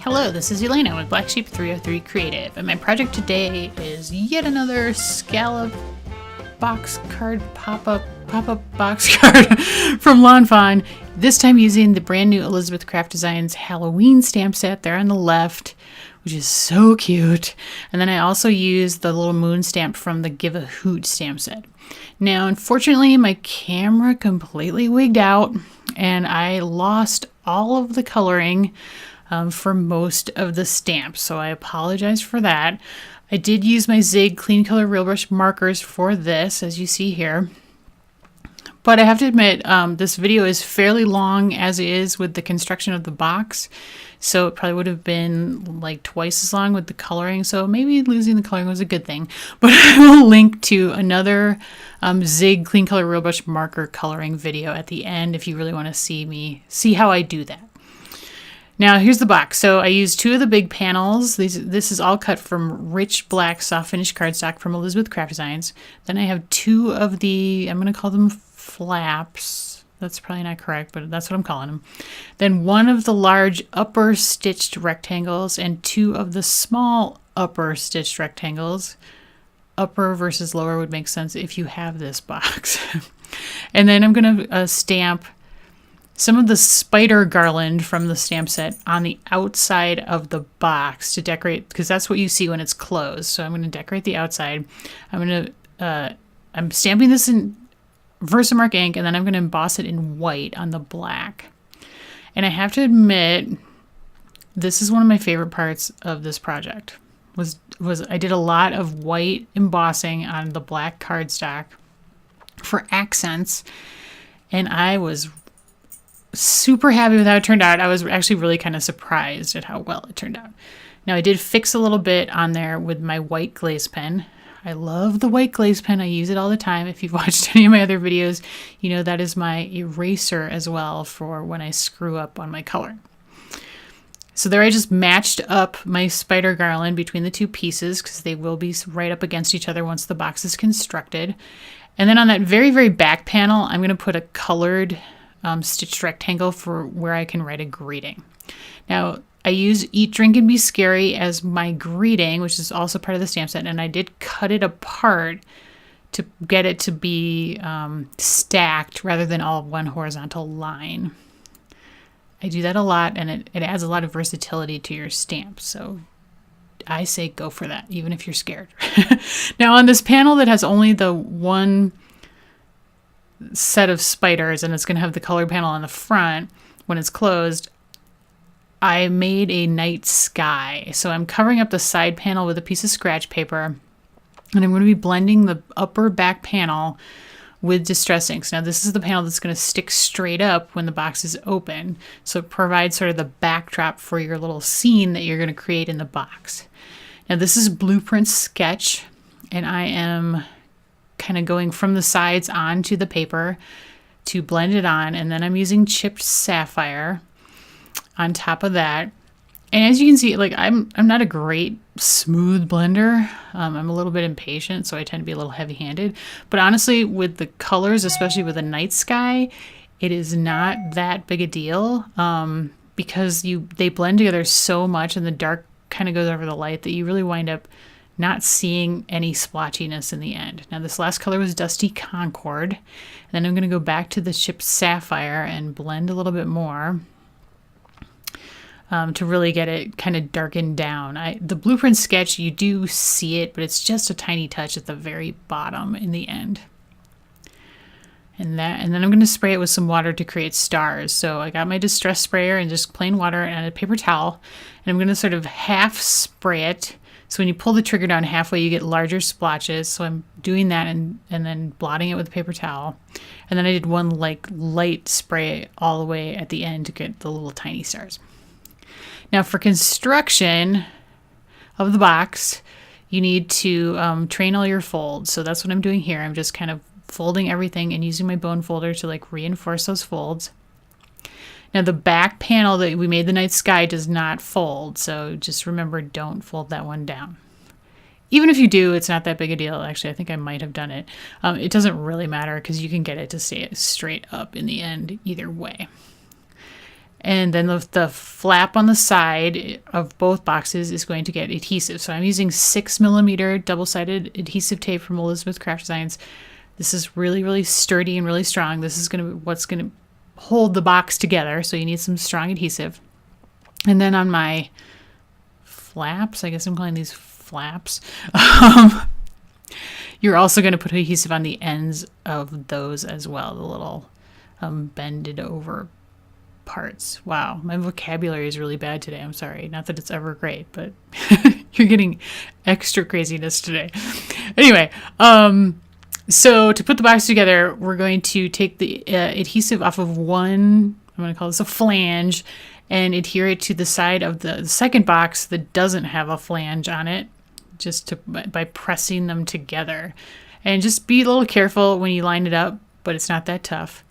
Hello, this is Elena with Black Sheep 303 Creative, and my project today is yet another scallop box card pop-up box card from Lawn Fawn. This time using the brand new Elizabeth Craft Designs Halloween stamp set there on the left, which is so cute. And then I also used the little moon stamp from the Give a Hoot stamp set. Now, unfortunately, my camera completely wigged out and I lost all of the coloring for most of the stamps, so I apologize for that. I did use my Zig Clean Color Real Brush markers for this, as you see here. But I have to admit, this video is fairly long as is with the construction of the box, so it probably would have been like twice as long with the coloring, so maybe losing the coloring was a good thing. But I will link to another Zig Clean Color Real Brush marker coloring video at the end if you really want to see how I do that. Now here's the box. So I used two of the big panels. This is all cut from rich black soft finish cardstock from Elizabeth Craft Designs. Then I have two of the, I'm going to call them flaps. That's probably not correct, but that's what I'm calling them. Then one of the large upper stitched rectangles and two of the small upper stitched rectangles. Upper versus lower would make sense if you have this box. And then I'm going to stamp some of the spider garland from the stamp set on the outside of the box to decorate, because that's what you see when it's closed. So I'm going to decorate the outside. I'm stamping this in Versamark ink, and then I'm going to emboss it in white on the black. And I have to admit, this is one of my favorite parts of this project. Was I did a lot of white embossing on the black cardstock for accents, and I was super happy with how it turned out. I was actually really kind of surprised at how well it turned out. Now I did fix a little bit on there with my white glaze pen. I love the white glaze pen. I use it all the time. If you've watched any of my other videos, you know that is my eraser as well for when I screw up on my color. So there I just matched up my spider garland between the two pieces because they will be right up against each other once the box is constructed. And then on that very, very back panel, I'm going to put a colored stitched rectangle for where I can write a greeting. Now, I use Eat, Drink, and Be Scary as my greeting, which is also part of the stamp set, and I did cut it apart to get it to be stacked rather than all one horizontal line. I do that a lot, and it adds a lot of versatility to your stamp, so I say go for that, even if you're scared. Now, on this panel that has only the one set of spiders, and it's going to have the color panel on the front when it's closed, I made a night sky. So I'm covering up the side panel with a piece of scratch paper, and I'm going to be blending the upper back panel with Distress Inks. Now this is the panel that's going to stick straight up when the box is open, so it provides sort of the backdrop for your little scene that you're going to create in the box. Now this is Blueprint Sketch, and I am kind of going from the sides onto the paper to blend it on, and then I'm using chipped sapphire on top of that. And as you can see, like I'm not a great smooth blender. I'm a little bit impatient, so I tend to be a little heavy-handed. But honestly, with the colors, especially with a night sky, it is not that big a deal because they blend together so much, and the dark kind of goes over the light that you really wind up not seeing any splotchiness in the end. Now this last color was Dusty Concord. And then I'm going to go back to the chipped sapphire and blend a little bit more to really get it kind of darkened down. The Blueprint Sketch, you do see it, but it's just a tiny touch at the very bottom in the end. And then I'm going to spray it with some water to create stars. So I got my distress sprayer and just plain water and a paper towel. And I'm going to sort of half spray it. So when you pull the trigger down halfway, you get larger splotches. So I'm doing that and then blotting it with a paper towel. And then I did one like light spray all the way at the end to get the little tiny stars. Now for construction of the box, you need to train all your folds. So that's what I'm doing here. I'm just kind of folding everything and using my bone folder to like reinforce those folds. Now the back panel that we made the night sky does not fold, so just remember, don't fold that one down. Even if you do, it's not that big a deal. Actually, I think I might have done it. It doesn't really matter because you can get it to stay straight up in the end either way. And then the flap on the side of both boxes is going to get adhesive. So I'm using 6mm double-sided adhesive tape from Elizabeth Craft Designs. This is really, really sturdy and really strong. This is what's going to hold the box together. So you need some strong adhesive. And then on my flaps, I guess I'm calling these flaps, you're also going to put adhesive on the ends of those as well, the little bended over parts. Wow, my vocabulary is really bad today. I'm sorry. Not that it's ever great, but you're getting extra craziness today. Anyway, so to put the box together, we're going to take the adhesive off of one, I'm going to call this a flange, and adhere it to the side of the second box that doesn't have a flange on it, just by pressing them together. And just be a little careful when you line it up, but it's not that tough.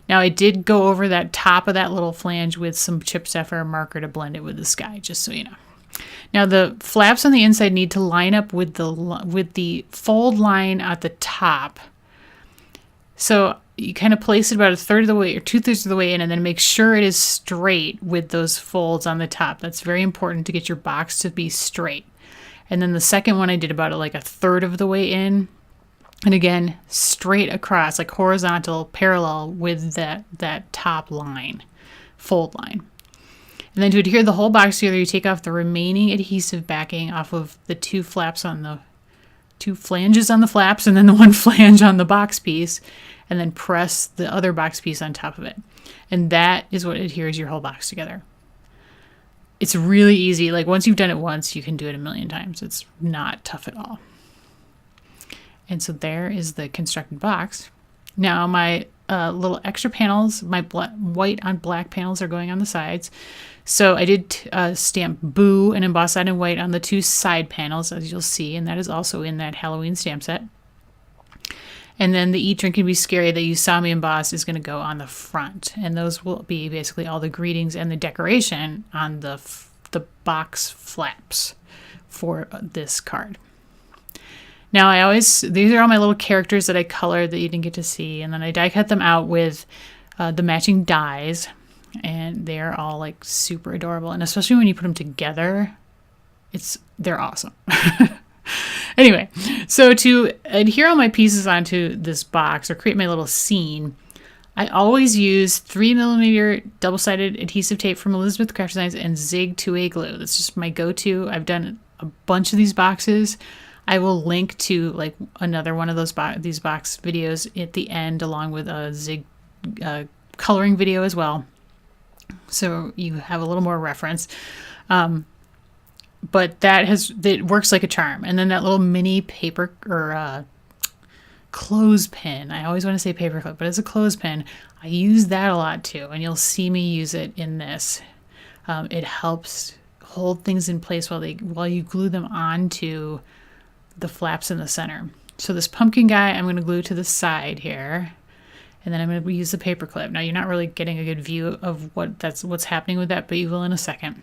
Now I did go over that top of that little flange with some chip sapphire marker to blend it with the sky, just so you know. Now the flaps on the inside need to line up with the fold line at the top. So you kind of place it about 1/3 of the way or 2/3 of the way in, and then make sure it is straight with those folds on the top. That's very important to get your box to be straight. And then the second one I did about like 1/3 of the way in. And again, straight across, like horizontal, parallel with that top line, fold line. And then to adhere the whole box together, you take off the remaining adhesive backing off of the two flaps on the two flanges on the flaps, and then the one flange on the box piece, and then press the other box piece on top of it. And that is what adheres your whole box together. It's really easy. Like once you've done it once, you can do it a million times. It's not tough at all. And so there is the constructed box. Now my little extra panels, my white on black panels are going on the sides. So I did stamp Boo and emboss that in white on the two side panels, as you'll see, and that is also in that Halloween stamp set. And then the Eat, Drink, and Be Scary that you saw me emboss is going to go on the front. And those will be basically all the greetings and the decoration on the box flaps for this card. Now these are all my little characters that I colored that you didn't get to see, and then I die cut them out with the matching dies, and they're all like super adorable, and especially when you put them together, they're awesome. Anyway, so to adhere all my pieces onto this box or create my little scene, I always use 3mm double-sided adhesive tape from Elizabeth Craft Designs and Zig 2A glue. That's just my go-to. I've done a bunch of these boxes. I will link to like another one of these box videos at the end, along with a Zig coloring video as well, so you have a little more reference. But it works like a charm. And then that little mini paper or clothespin. I always want to say paper clip, but it's a clothespin. I use that a lot too, and you'll see me use it in this. It helps hold things in place while you glue them onto the flaps in the center. So this pumpkin guy I'm going to glue to the side here, and then I'm going to use the paper clip. Now you're not really getting a good view of what's happening with that, but you will in a second.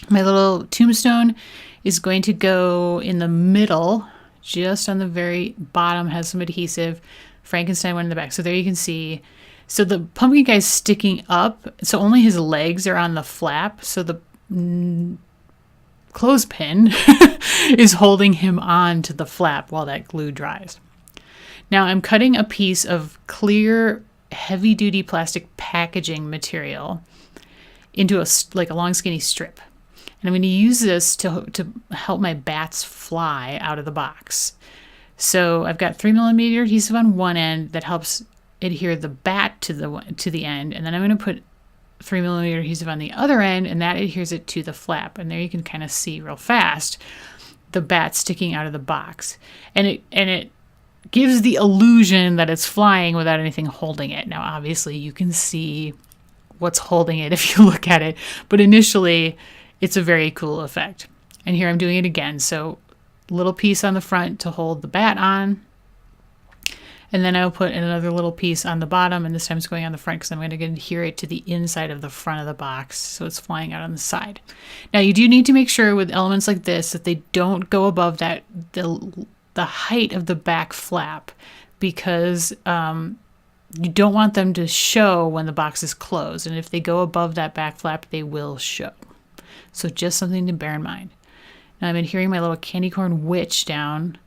My little tombstone is going to go in the middle, just on the very bottom, has some adhesive. Frankenstein one in the back. So there you can see. So the pumpkin guy's sticking up, so only his legs are on the flap. So the clothespin is holding him on to the flap while that glue dries. Now I'm cutting a piece of clear, heavy-duty plastic packaging material into a long skinny strip. And I'm going to use this to help my bats fly out of the box. So I've got 3mm adhesive on one end that helps adhere the bat to the end, and then I'm going to put 3mm adhesive on the other end, and that adheres it to the flap. And there you can kind of see real fast the bat sticking out of the box, and it gives the illusion that it's flying without anything holding it. Now obviously you can see what's holding it if you look at it, but initially it's a very cool effect. And here I'm doing it again. So little piece on the front to hold the bat on, and then I'll put another little piece on the bottom, and this time it's going on the front because I'm going to adhere it to the inside of the front of the box, so it's flying out on the side. Now you do need to make sure with elements like this that they don't go above the height of the back flap, because you don't want them to show when the box is closed. And if they go above that back flap, they will show. So just something to bear in mind. Now I'm adhering my little candy corn witch down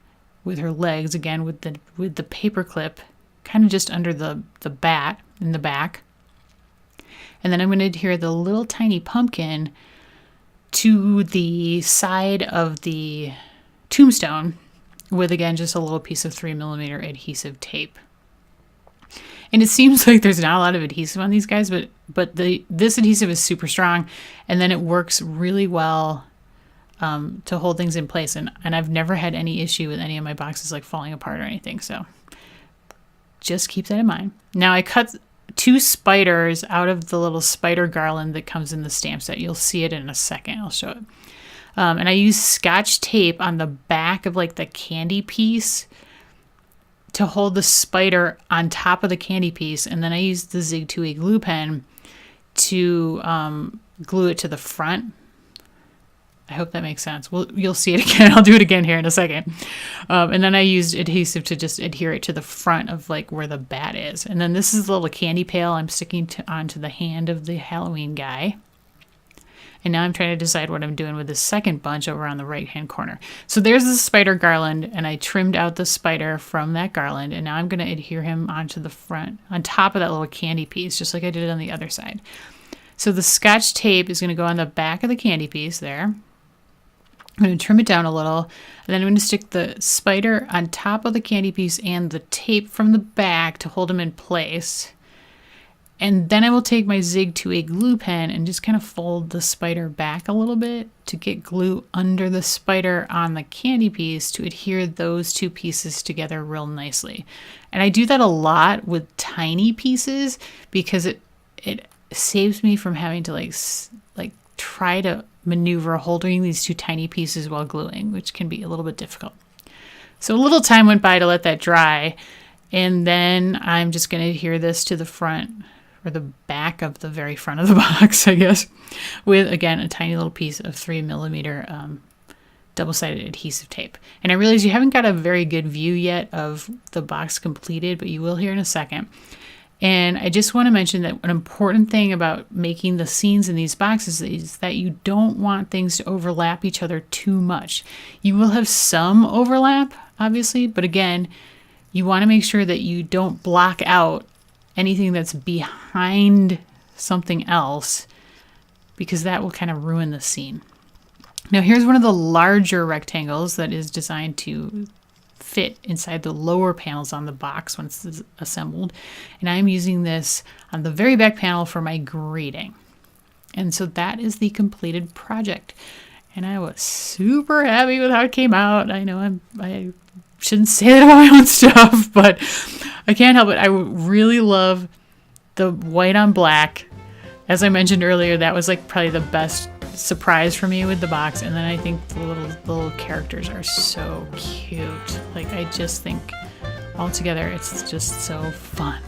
with her legs, again with the paper clip, kind of just under the bat in the back. And then I'm going to adhere the little tiny pumpkin to the side of the tombstone with, again, just a little piece of 3mm adhesive tape. And it seems like there's not a lot of adhesive on these guys, but this adhesive is super strong, and then it works really well to hold things in place. And I've never had any issue with any of my boxes like falling apart or anything. So just keep that in mind. Now I cut 2 spiders out of the little spider garland that comes in the stamp set. You'll see it in a second. I'll show it. And I use Scotch tape on the back of like the candy piece to hold the spider on top of the candy piece. And then I use the Zig 2A glue pen to glue it to the front. I hope that makes sense. Well, you'll see it again. I'll do it again here in a second. And then I used adhesive to just adhere it to the front of like where the bat is. And then this is the little candy pail I'm sticking onto the hand of the Halloween guy. And now I'm trying to decide what I'm doing with this second bunch over on the right-hand corner. So there's the spider garland, and I trimmed out the spider from that garland, and now I'm going to adhere him onto the front, on top of that little candy piece, just like I did on the other side. So the Scotch tape is going to go on the back of the candy piece there. I'm going to trim it down a little, and then I'm going to stick the spider on top of the candy piece and the tape from the back to hold him in place. And then I will take my Zig 2A glue pen and just kind of fold the spider back a little bit to get glue under the spider on the candy piece to adhere those 2 pieces together real nicely. And I do that a lot with tiny pieces because it saves me from having to like try to maneuver holding these 2 tiny pieces while gluing, which can be a little bit difficult. So a little time went by to let that dry, and then I'm just going to adhere this to the front, or the back of the very front of the box, I guess, with, again, a tiny little piece of 3mm double-sided adhesive tape. And I realize you haven't got a very good view yet of the box completed, but you will here in a second. And I just want to mention that an important thing about making the scenes in these boxes is that you don't want things to overlap each other too much. You will have some overlap, obviously, but again, you want to make sure that you don't block out anything that's behind something else, because that will kind of ruin the scene. Now here's one of the larger rectangles that is designed to fit inside the lower panels on the box once it's assembled, and I'm using this on the very back panel for my grading. And so that is the completed project, and I was super happy with how it came out. I know I shouldn't say that about my own stuff, but I can't help it. I really love the white on black. As I mentioned earlier, that was like probably the best surprise for me with the box. And then I think the little characters are so cute. Like, I just think altogether it's just so fun.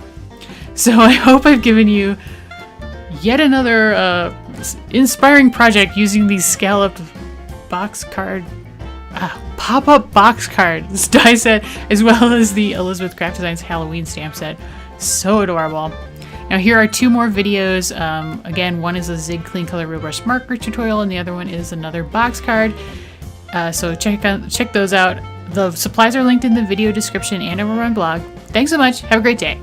So I hope I've given you yet another inspiring project using these scalloped box card pop-up box card die set, as well as the Elizabeth Craft Designs Halloween stamp set. So adorable. Now here are 2 more videos. Again, one is a Zig Clean Color Real Brush Marker tutorial, and the other one is another box card. So check those out. The supplies are linked in the video description and over my blog. Thanks so much. Have a great day.